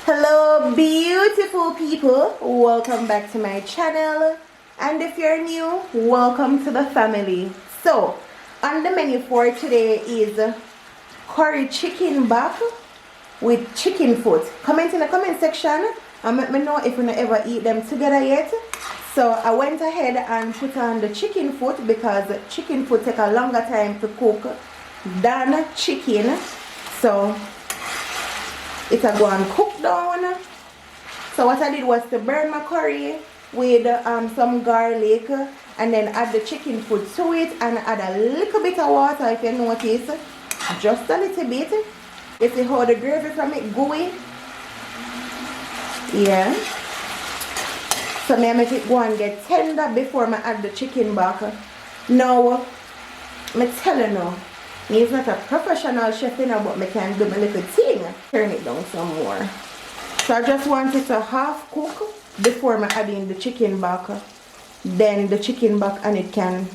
Hello beautiful people, welcome back to my channel, and if you're new, welcome to the family. So on the menu for today is curry chicken back with chicken foot. Comment in the comment section and let me know if you ever eat them together yet. So I went ahead and put on the chicken foot because chicken foot take a longer time to cook than chicken, so it's a go and cook down. So what I did was to burn my curry with some garlic and then add the chicken foot to it and add a little bit of water, if you notice, just a little bit. You see how the gravy from it gooey? Yeah. So I make it go and get tender before I add the chicken back. Now, I tell you now, me is not a professional chef, but I can do my little thing. Turn it down some more. So I just want it to half cook before I add in the chicken back. Then the chicken back and it can,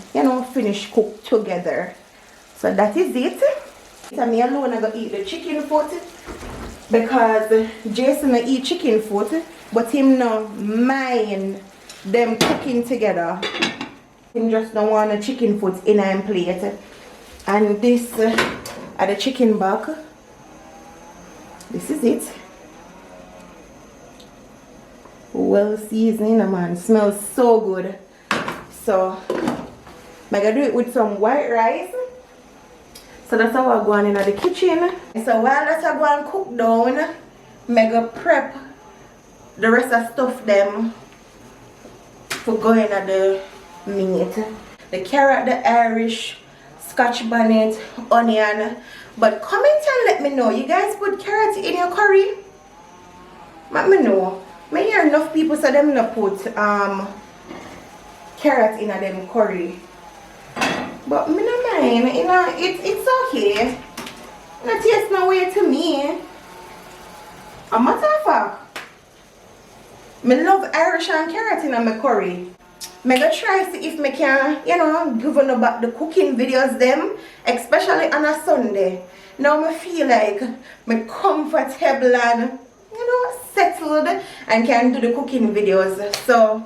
finish cook together. So that is it. So me alone I go eat the chicken foot because Jason I eat chicken foot, but him no mind them cooking together. Him just don't want a chicken foot in a plate. And this are the chicken back. This is it. Well seasoned, man. Smells so good. So I'm gonna do it with some white rice. So that's how I go on in the kitchen. So while that's I go and cook down, I'm gonna prep the rest of stuff them for going at the meat. The carrot, the Irish, Scotch bonnet, onion. But comment and let me know, you guys put carrot in your curry? Let me know. I hear enough people say them not put carrot in them curry. But me no mind, it's okay. It tastes no way to me. A matter of fact, me love Irish and carrot in my curry. I'm gonna try see if I can, give on about the cooking videos them, especially on a Sunday. Now I feel like I'm comfortable and settled and can do the cooking videos. So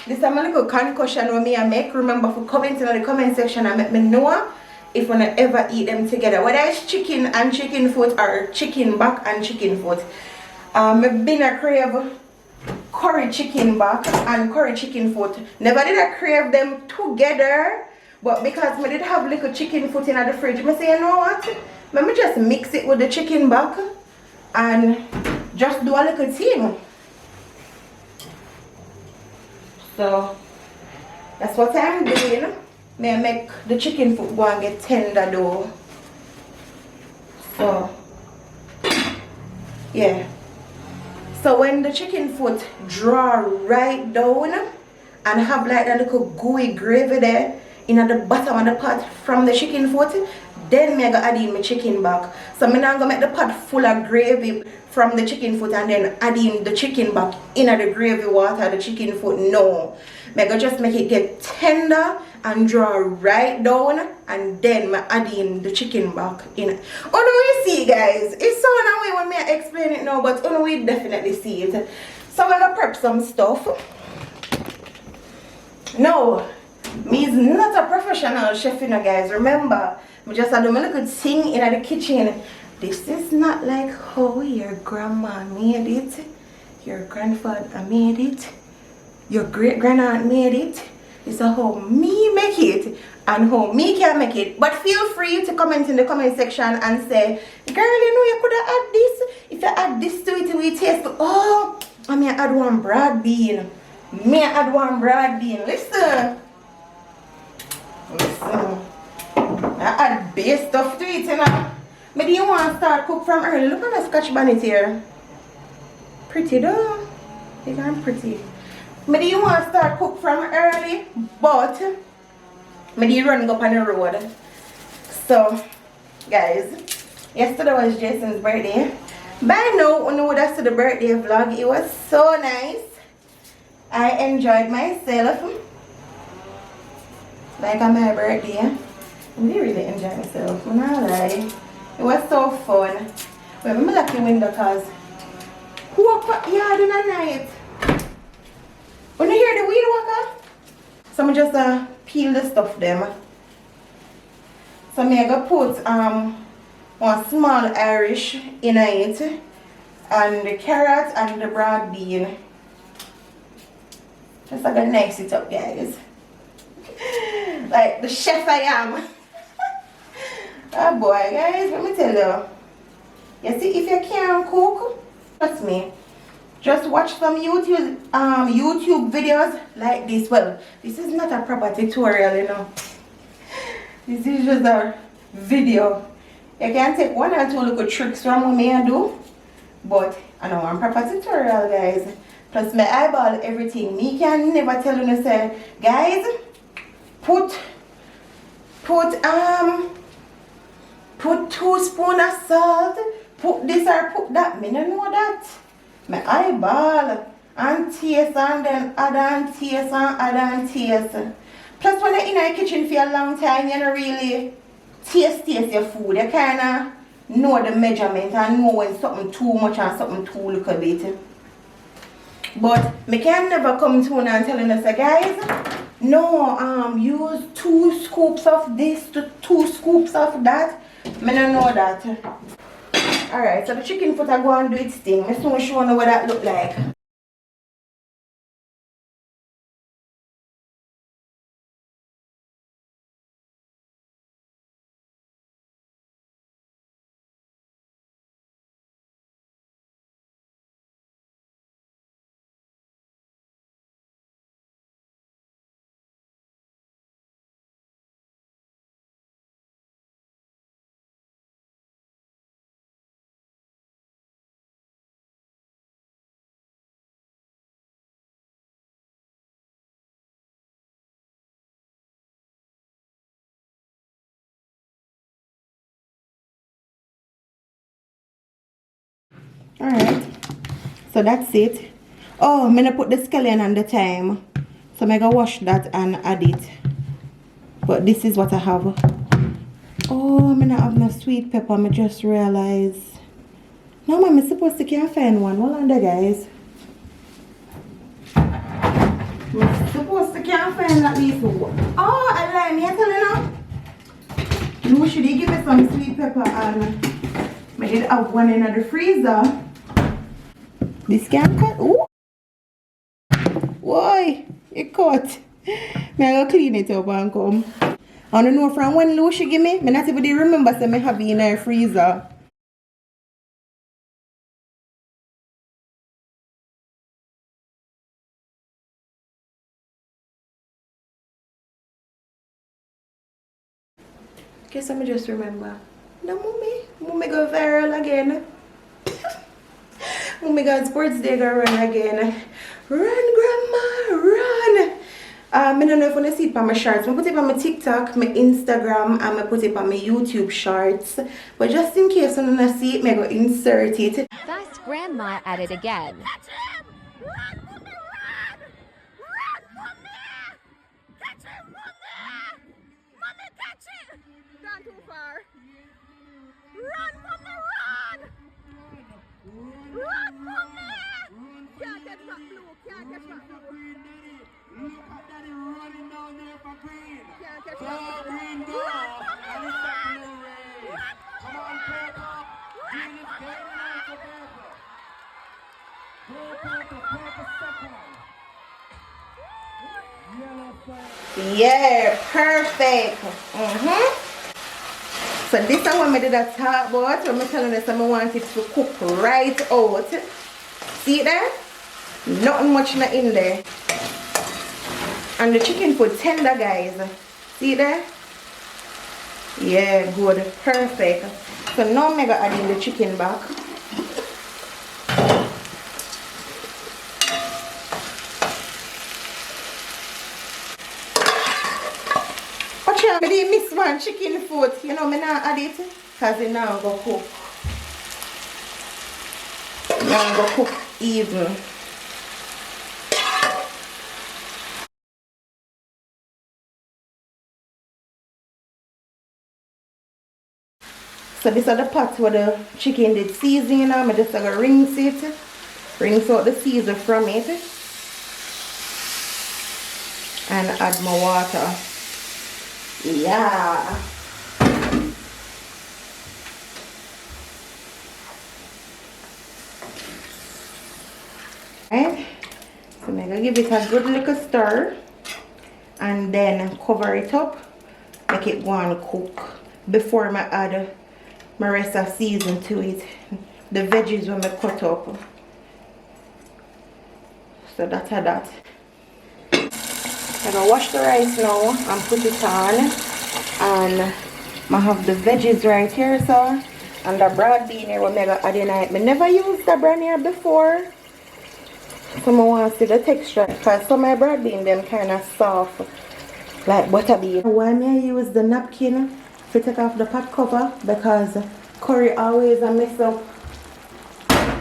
this is my little concussion with me I make. Remember for comment in the comment section and let me know if I ever eat them together. Whether it's chicken and chicken foot or chicken back and chicken foot. I've been a crave curry chicken back and curry chicken foot. Never did I crave them together, but because I did have little chicken foot in the fridge, I say, you know what? Let me just mix it with the chicken back and just do a little thing. So that's what I'm doing. May I make the chicken foot go and get tender though. So yeah. So when the chicken foot draw right down and have like that little gooey gravy there in the bottom of the pot from the chicken foot, then me go add in my chicken back. So me now gonna make the pot full of gravy from the chicken foot and then add in the chicken back in the gravy water, the chicken foot. No. Me go just make it get tender and draw right down and then me add in the chicken back in. Oh no, you see guys, it's so annoying when me I explain it now, but oh no, we definitely see it. So I'm gonna prep some stuff. No, me is not a professional chef, guys. Remember, I just had a little thing in the kitchen. This is not like how your grandma made it, your grandfather made it, your great-grandaunt made it. This is how me make it and how me can make it. But feel free to comment in the comment section and say, girl, you could have add this. If you add this to it, it will taste. Oh, I may add one broad bean. May I add one broad bean. Listen. I add base stuff to it, Maybe you want to start cook from early. Look at the Scotch bonnet here. Pretty though. It's not pretty. Maybe you want to start cook from early, but maybe you run up on the road. So, guys, yesterday was Jason's birthday. By now, when you would have seen the birthday vlog, it was so nice. I enjoyed myself. Like on my birthday. I really enjoyed myself. I'm not lie. It was so fun. Well, I'm lucky window because Cook up yard in the night. When you hear the weed walker? So I just peel the stuff them. So I'm going to put one small Irish in it. And the carrot and the broad bean. Just like to nice it up, guys. Like the chef I am. Oh boy, guys, let me tell you. You see, if you can't cook, trust me, just watch some YouTube videos like this. Well, this is not a proper tutorial, you know. This is just a video. You can take one or two little tricks from what me I do, but I know I'm proper tutorial, guys. Plus my eyeball everything. Me can never tell you, say, guys, put 2 spoons of salt, put this or put that. Me don't know that. My eyeball and taste and then add and taste and add and taste. Plus when you're in the kitchen for a long time, you don't really taste your food. You kind of know the measurement and know when something too much and something too little bit. But me can never come to and telling us, guys, no, use 2 scoops of this to 2 scoops of that. Me don't know that. Alright, so the chicken foot I go and do its thing. I soon show you what that look like. Alright, so that's it. Oh, I'm gonna put the scallion on the thyme. So I'm gonna wash that and add it. But this is what I have. Oh, I'm gonna have my sweet pepper. I just realized. No, I'm supposed to can't find one. Hold on there, guys. I'm supposed to can't find at least one. Oh, I lie. Me, I tell you now. No, should he give me some sweet pepper and I did have one in the freezer. This can cut. Ooh. Why? It cut. Me I go clean it up and come. I don't know from when Lucy give me. Me not even remember say me have it in her freezer. Guess I just remember. No, mommy go viral again. Mommy God's birthday go run again. Run, grandma, run. I don't know if you want to see it on my shorts. I put it on my TikTok, my Instagram, and I put it on my YouTube shorts. But just in case you want to see it, I go insert it. Fast grandma at it again. Catch him! Run, mommy, run! Run, mommy! Catch him, mommy! Mommy, catch him! Gone too far. Run, mommy, run! Run, mommy! Can't get back blue, can't get back blue. Look at daddy running down there for green. Can't get So back blue. green go. And it's a blue rain. Come on, paper. Green is getting on to paper. Paper second. Yellow first. Yeah, perfect. So this is what I did that talk about. When I'm telling you I want it to cook right out. See there? Nothing much not in there. And the chicken foot tender, guys. See there? Yeah, good. Perfect. So now I'm going to add in the chicken back. Watch out, I didn't miss one chicken foot. You know, I'm not add it because it now go cook. Now go cook even. So this is the pot where the chicken did season, you know, I just going to rinse it. Rinse out the season from it and add my water. Yeah. Right. So I'm gonna give it a good little stir and then cover it up. Make it go and cook before I add my rest of season to it. The veggies when I cut up. So that's how that. I'm gonna wash the rice now and put it on. And I have the veggies right here, so, and the broad bean here, I'm gonna add in it. I never used the brown here before. So I want to see the texture. Because some of my broad bean them kind of soft, like butter bean. Why may I use the napkin to take off the pot cover? Because curry always a mess up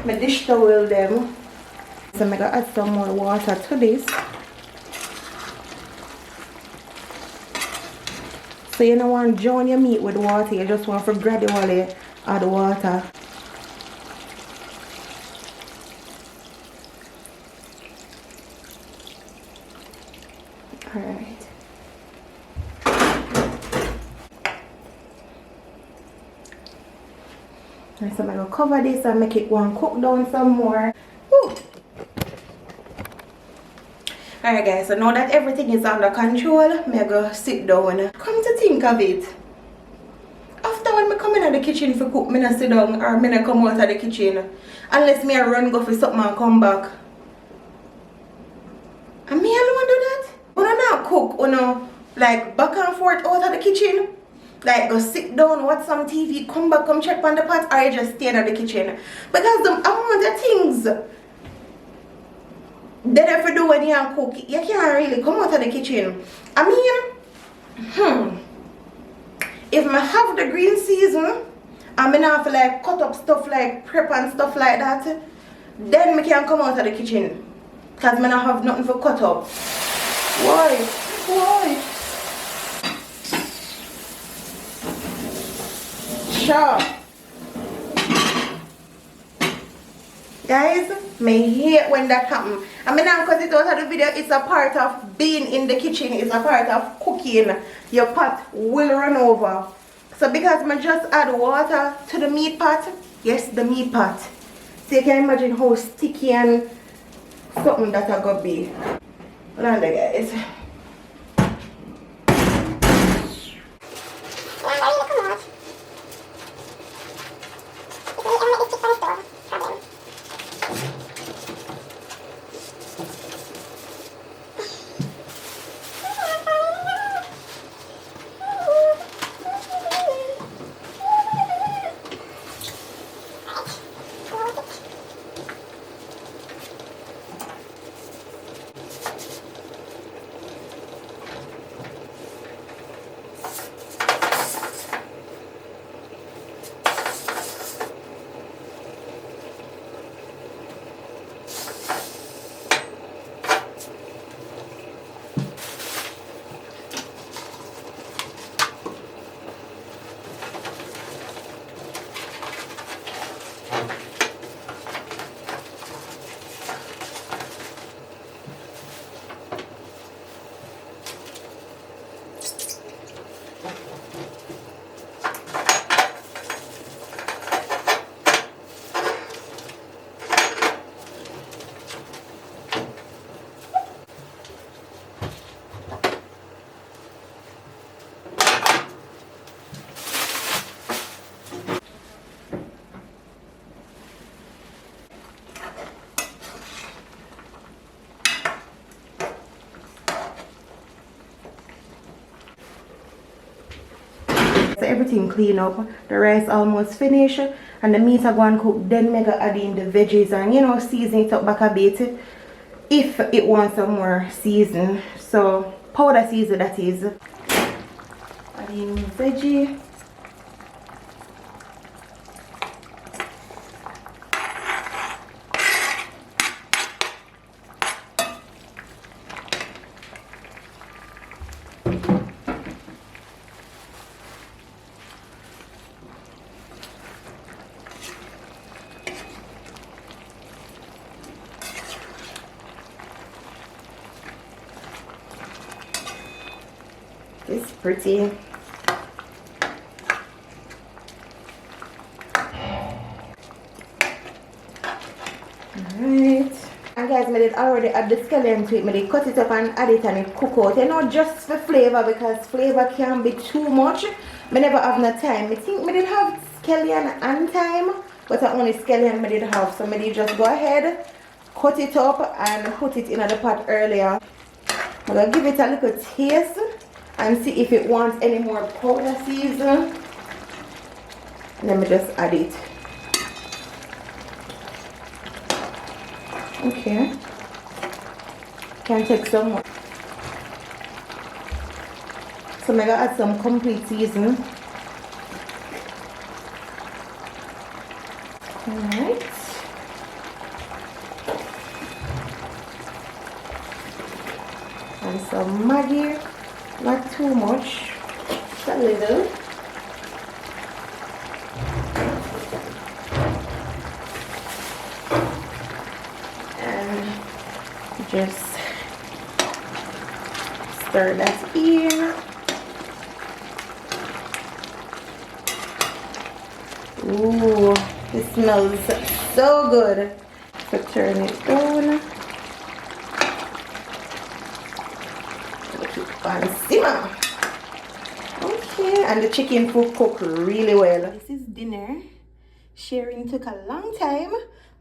my dish towel them. So I'm gonna add some more water to this. So you don't want to drown your meat with water, you just want to gradually add water. Alright. And so I'm going to cover this and make it go and cook down some more. Woo. Alright guys, so now that everything is under control, I'm going to sit down. Come to think of it, after when I come in the kitchen for cook, I don't sit down or I don't come out of the kitchen. Unless I run go for something and come back. And me alone do that? When I not cook, you know, like back and forth out of the kitchen. Like go sit down, watch some TV, come back, come check on the pot, or you just stay in the kitchen. Because the amount of things that if you do when you cook, you can't really come out of the kitchen. I mean, if I have the green season, and I have to like cut up stuff like prep and stuff like that, then I can come out of the kitchen. Because I don't have nothing for cut up. Why? Why? Sure. Guys, I hate when that happens. I mean, now because it was of the video, it's a part of being in the kitchen, it's a part of cooking. Your pot will run over. So because I just add water to the meat pot, yes, the meat pot. So you can imagine how sticky and something that I got be. Hold on there, guys. So everything clean up, the rice almost finished, and the meat are going to cook. Then I'm going to add in the veggies and, you know, season it up back a bit if it wants some more season. So powder season, that is. Add in veggie. it's pretty. Alright. And guys, I did already add the scallion to it. I did cut it up and add it and it cook out. You know, just for flavor, because flavor can be too much. I never have no time. I think I did have scallion and thyme, but I only scallion I did have. So I did just go ahead, cut it up and put it in the pot earlier. I'm going to give it a little taste and see if it wants any more powder season. Let me just add it. Okay. Can take some more. So I'm going to add some complete season. Alright. And some Maggi, not too much, just a little. And just stir that in. Ooh, it smells so good. So turn it down. And simmer. Okay, and the chicken food cook really well. This is dinner. Sharing took a long time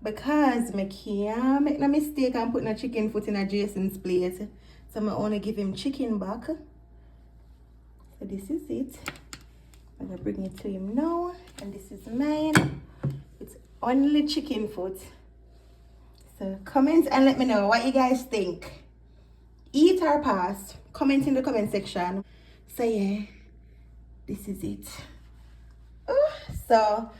because I can't make no mistake and put no chicken foot in a Jason's plate. So I'm only give him chicken back. So this is it. I'm gonna bring it to him now. And this is mine. It's only chicken foot. So comment and let me know what you guys think. Eat or pass. Comment in the comment section. So yeah, this is it. So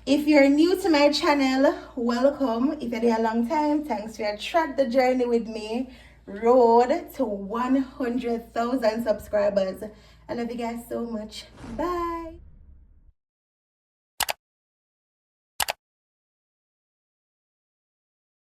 if you're new to my channel, welcome. If you're there a long time, thanks for trod the journey with me. Road to 100,000 subscribers. I love you guys so much. Bye.